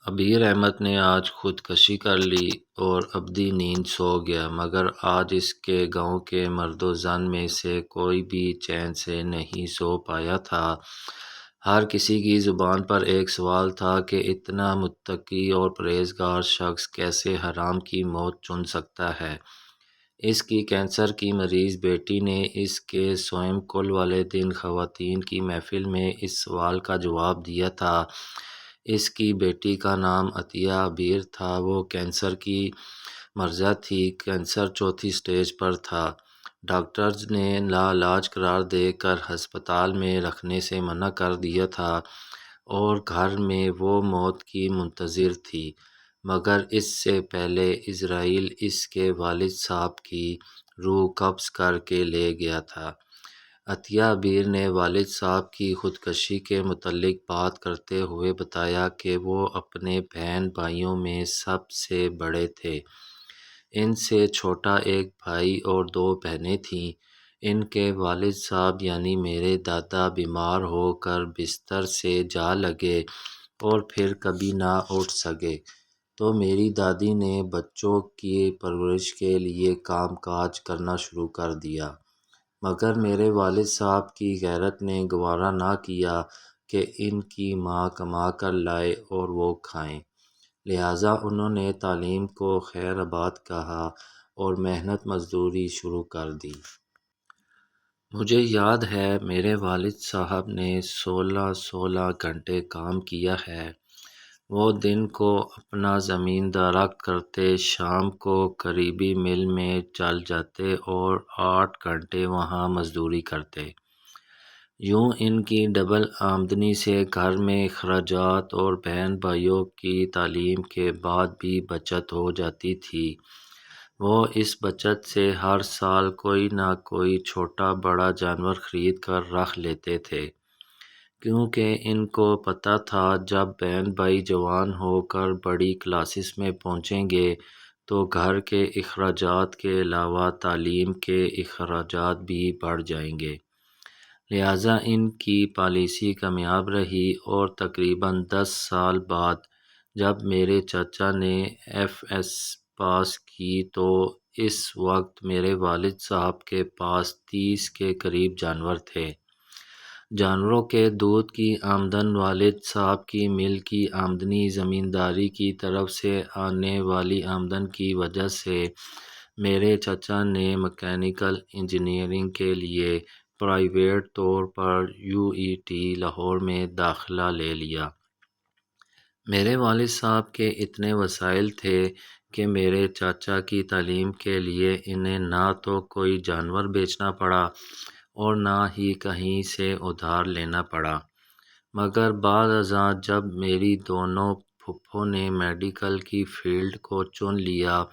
عبیر احمد نے آج خودکشی کر لی اور ابدی نیند سو گیا، مگر آج اس کے گاؤں کے مرد و زن میں سے کوئی بھی چین سے نہیں سو پایا تھا۔ ہر کسی کی زبان پر ایک سوال تھا کہ اتنا متقی اور پرہیزگار شخص کیسے حرام کی موت چن سکتا ہے۔ اس کی کینسر کی مریض بیٹی نے اس کے سوئم کل والے دن خواتین کی محفل میں اس سوال کا جواب دیا تھا۔ اس کی بیٹی کا نام عطیہ عبیر تھا۔ وہ کینسر کی مریض تھی۔ کینسر چوتھی سٹیج پر تھا۔ ڈاکٹرز نے لاعلاج قرار دے کر ہسپتال میں رکھنے سے منع کر دیا تھا اور گھر میں وہ موت کی منتظر تھی، مگر اس سے پہلے عزرائیل اس کے والد صاحب کی روح قبض کر کے لے گیا تھا۔ عطیہ عبیر نے والد صاحب کی خودکشی کے متعلق بات کرتے ہوئے بتایا کہ وہ اپنے بہن بھائیوں میں سب سے بڑے تھے۔ ان سے چھوٹا ایک بھائی اور دو بہنیں تھیں۔ ان کے والد صاحب یعنی میرے دادا بیمار ہو کر بستر سے جا لگے اور پھر کبھی نہ اٹھ سکے، تو میری دادی نے بچوں کی پرورش کے لیے کام کاج کرنا شروع کر دیا، مگر میرے والد صاحب کی غیرت نے گوارا نہ کیا کہ ان کی ماں کما کر لائے اور وہ کھائیں، لہٰذا انہوں نے تعلیم کو خیر آباد کہا اور محنت مزدوری شروع کر دی۔ مجھے یاد ہے میرے والد صاحب نے 16 گھنٹے کام کیا ہے۔ وہ دن کو اپنا زمیندارہ کرتے، شام کو قریبی مل میں چل جاتے اور 8 گھنٹے وہاں مزدوری کرتے۔ یوں ان کی ڈبل آمدنی سے گھر میں اخراجات اور بہن بھائیوں کی تعلیم کے بعد بھی بچت ہو جاتی تھی۔ وہ اس بچت سے ہر سال کوئی نہ کوئی چھوٹا بڑا جانور خرید کر رکھ لیتے تھے، کیونکہ ان کو پتہ تھا جب بہن بھائی جوان ہو کر بڑی کلاسز میں پہنچیں گے تو گھر کے اخراجات کے علاوہ تعلیم کے اخراجات بھی بڑھ جائیں گے، لہٰذا ان کی پالیسی کامیاب رہی اور تقریباً 10 سال بعد جب میرے چاچا نے ایف ایس پاس کی تو اس وقت میرے والد صاحب کے پاس 30 کے قریب جانور تھے۔ جانوروں کے دودھ کی آمدن، والد صاحب کی مل کی آمدنی، زمینداری کی طرف سے آنے والی آمدن کی وجہ سے میرے چاچا نے میکینیکل انجینئرنگ کے لیے پرائیویٹ طور پر UET لاہور میں داخلہ لے لیا۔ میرے والد صاحب کے اتنے وسائل تھے کہ میرے چاچا کی تعلیم کے لیے انہیں نہ تو کوئی جانور بیچنا پڑا اور نہ ہی کہیں سے ادھار لینا پڑا، مگر بعد ازاں جب میری دونوں پھوپھوں نے میڈیکل کی فیلڈ کو چن لیا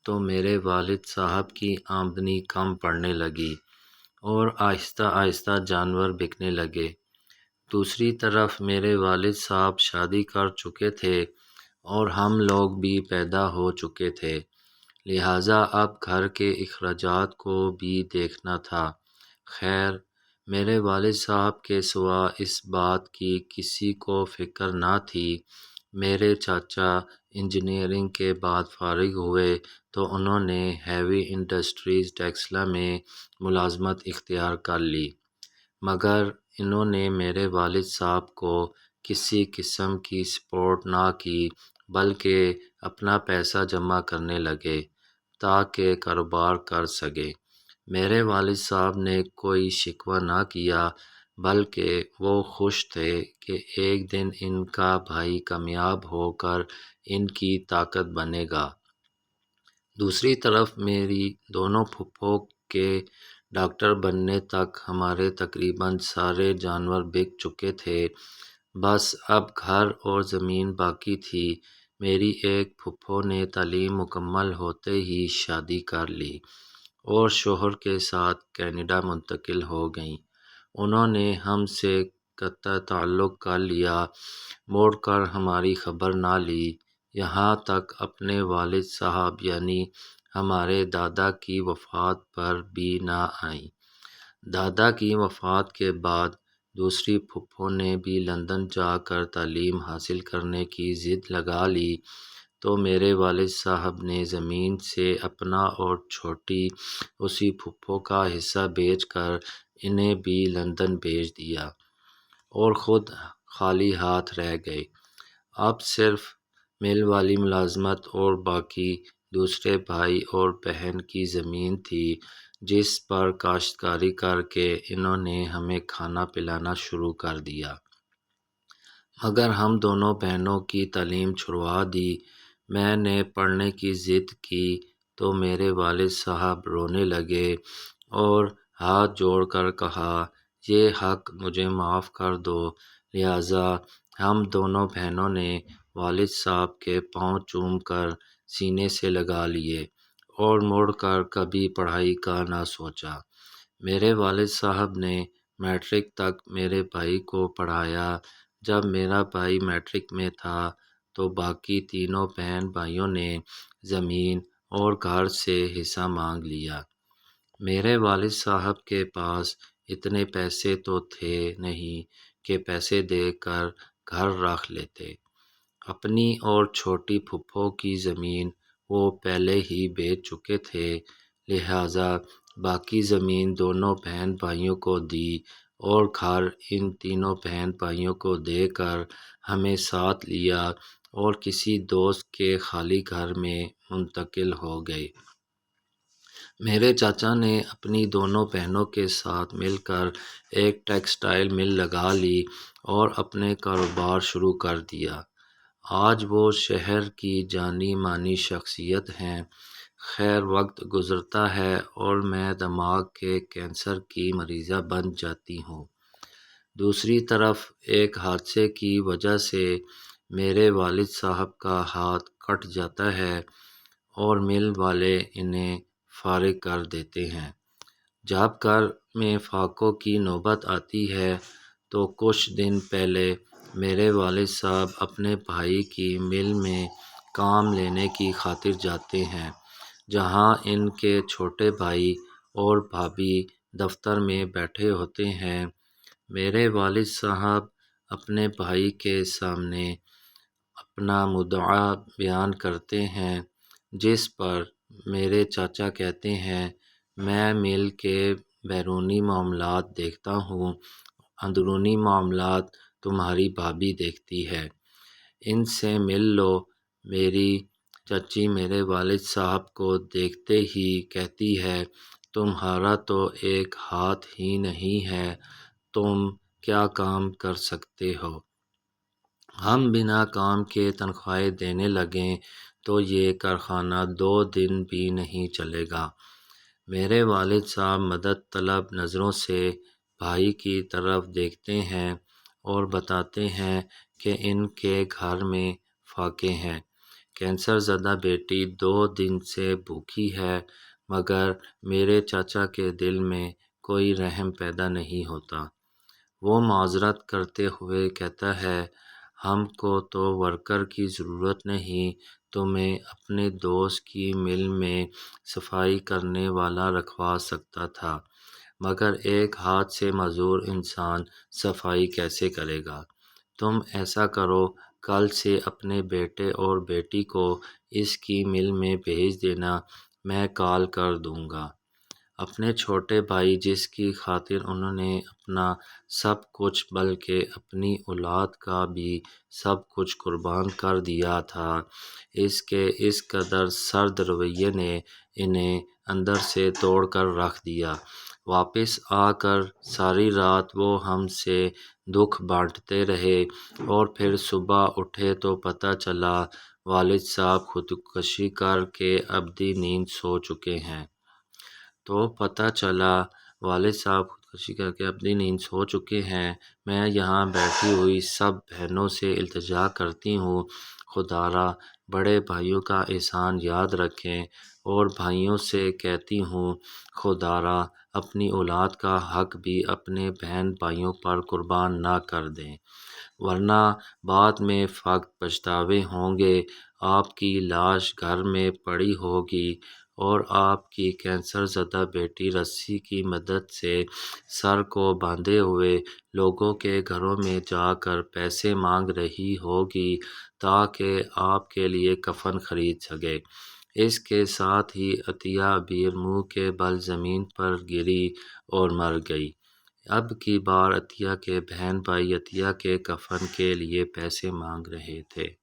تو میرے والد صاحب کی آمدنی کم پڑنے لگی اور آہستہ آہستہ جانور بکنے لگے۔ دوسری طرف میرے والد صاحب شادی کر چکے تھے اور ہم لوگ بھی پیدا ہو چکے تھے، لہٰذا اب گھر کے اخراجات کو بھی دیکھنا تھا۔ خیر، میرے والد صاحب کے سوا اس بات کی کسی کو فکر نہ تھی۔ میرے چاچا انجینئرنگ کے بعد فارغ ہوئے تو انہوں نے ہیوی انڈسٹریز ٹیکسلا میں ملازمت اختیار کر لی، مگر انہوں نے میرے والد صاحب کو کسی قسم کی سپورٹ نہ کی، بلکہ اپنا پیسہ جمع کرنے لگے تاکہ کاروبار کر سکیں۔ میرے والد صاحب نے کوئی شکوہ نہ کیا، بلکہ وہ خوش تھے کہ ایک دن ان کا بھائی کامیاب ہو کر ان کی طاقت بنے گا۔ دوسری طرف میری دونوں پھوپھوں کے ڈاکٹر بننے تک ہمارے تقریباً سارے جانور بک چکے تھے، بس اب گھر اور زمین باقی تھی۔ میری ایک پھوپھو نے تعلیم مکمل ہوتے ہی شادی کر لی اور شوہر کے ساتھ کینیڈا منتقل ہو گئیں۔ انہوں نے ہم سے قطع تعلق کر لیا، موڑ کر ہماری خبر نہ لی، یہاں تک اپنے والد صاحب یعنی ہمارے دادا کی وفات پر بھی نہ آئیں۔ دادا کی وفات کے بعد دوسری پھپھو نے بھی لندن جا کر تعلیم حاصل کرنے کی ضد لگا لی تو میرے والد صاحب نے زمین سے اپنا اور چھوٹی اسی پھپھو کا حصہ بیچ کر انہیں بھی لندن بھیج دیا اور خود خالی ہاتھ رہ گئے۔ اب صرف مل والی ملازمت اور باقی دوسرے بھائی اور بہن کی زمین تھی جس پر کاشتکاری کر کے انہوں نے ہمیں کھانا پلانا شروع کر دیا۔ مگر ہم دونوں بہنوں کی تعلیم چھڑوا دی۔ میں نے پڑھنے کی ضد کی تو میرے والد صاحب رونے لگے اور ہاتھ جوڑ کر کہا، یہ حق مجھے معاف کر دو۔ لہٰذا ہم دونوں بہنوں نے والد صاحب کے پاؤں چوم کر سینے سے لگا لیے اور مڑ کر کبھی پڑھائی کا نہ سوچا۔ میرے والد صاحب نے میٹرک تک میرے بھائی کو پڑھایا۔ جب میرا بھائی میٹرک میں تھا تو باقی تینوں بہن بھائیوں نے زمین اور گھر سے حصہ مانگ لیا۔ میرے والد صاحب کے پاس اتنے پیسے تو تھے نہیں کہ پیسے دے کر گھر رکھ لیتے۔ اپنی اور چھوٹی پھپھو کی زمین وہ پہلے ہی بیچ چکے تھے، لہٰذا باقی زمین دونوں بہن بھائیوں کو دی اور گھر ان تینوں بہن بھائیوں کو دے کر ہمیں ساتھ لیا اور کسی دوست کے خالی گھر میں منتقل ہو گئے۔ میرے چاچا نے اپنی دونوں بہنوں کے ساتھ مل کر ایک ٹیکسٹائل مل لگا لی اور اپنے کاروبار شروع کر دیا۔ آج وہ شہر کی جانی مانی شخصیت ہیں۔ خیر وقت گزرتا ہے اور میں دماغ کے کینسر کی مریضہ بن جاتی ہوں۔ دوسری طرف ایک حادثے کی وجہ سے میرے والد صاحب کا ہاتھ کٹ جاتا ہے اور مل والے انہیں فارغ کر دیتے ہیں۔ جب گھر میں فاقوں کی نوبت آتی ہے تو کچھ دن پہلے میرے والد صاحب اپنے بھائی کی مل میں کام لینے کی خاطر جاتے ہیں، جہاں ان کے چھوٹے بھائی اور بھابھی دفتر میں بیٹھے ہوتے ہیں۔ میرے والد صاحب اپنے بھائی کے سامنے اپنا مدعا بیان کرتے ہیں، جس پر میرے چاچا کہتے ہیں، میں مل کے بیرونی معاملات دیکھتا ہوں، اندرونی معاملات تمہاری بھابھی دیکھتی ہے، ان سے مل لو۔ میری چچی میرے والد صاحب کو دیکھتے ہی کہتی ہے، تمہارا تو ایک ہاتھ ہی نہیں ہے، تم کیا کام کر سکتے ہو؟ ہم بنا کام کے تنخواہیں دینے لگیں تو یہ کارخانہ 2 دن بھی نہیں چلے گا۔ میرے والد صاحب مدد طلب نظروں سے بھائی کی طرف دیکھتے ہیں اور بتاتے ہیں کہ ان کے گھر میں فاقے ہیں۔ کینسر زدہ بیٹی 2 دن سے بھوکی ہے، مگر میرے چاچا کے دل میں کوئی رحم پیدا نہیں ہوتا۔ وہ معذرت کرتے ہوئے کہتا ہے، ہم کو تو ورکر کی ضرورت نہیں، تمہیں اپنے دوست کی مل میں صفائی کرنے والا رکھوا سکتا تھا، مگر ایک ہاتھ سے معذور انسان صفائی کیسے کرے گا؟ تم ایسا کرو، کل سے اپنے بیٹے اور بیٹی کو اس کی مل میں بھیج دینا، میں کال کر دوں گا۔ اپنے چھوٹے بھائی جس کی خاطر انہوں نے اپنا سب کچھ بلکہ اپنی اولاد کا بھی سب کچھ قربان کر دیا تھا، اس کے اس قدر سرد رویے نے انہیں اندر سے توڑ کر رکھ دیا۔ واپس آ کر ساری رات وہ ہم سے دکھ بانٹتے رہے اور پھر صبح اٹھے تو پتہ چلا والد صاحب خودکشی کر کے ابدی نیند سو چکے ہیں۔ میں یہاں بیٹھی ہوئی سب بہنوں سے التجا کرتی ہوں، خدارا بڑے بھائیوں کا احسان یاد رکھیں، اور بھائیوں سے کہتی ہوں، خدارا اپنی اولاد کا حق بھی اپنے بہن بھائیوں پر قربان نہ کر دیں، ورنہ بعد میں فقط پچھتاوے ہوں گے۔ آپ کی لاش گھر میں پڑی ہوگی اور آپ کی کینسر زدہ بیٹی رسی کی مدد سے سر کو باندھے ہوئے لوگوں کے گھروں میں جا کر پیسے مانگ رہی ہوگی تاکہ آپ کے لیے کفن خرید سکے۔ اس کے ساتھ ہی عطیہ بیر منہ کے بل زمین پر گری اور مر گئی۔ اب کی بار عطیہ کے بہن بھائی عطیہ کے کفن کے لیے پیسے مانگ رہے تھے۔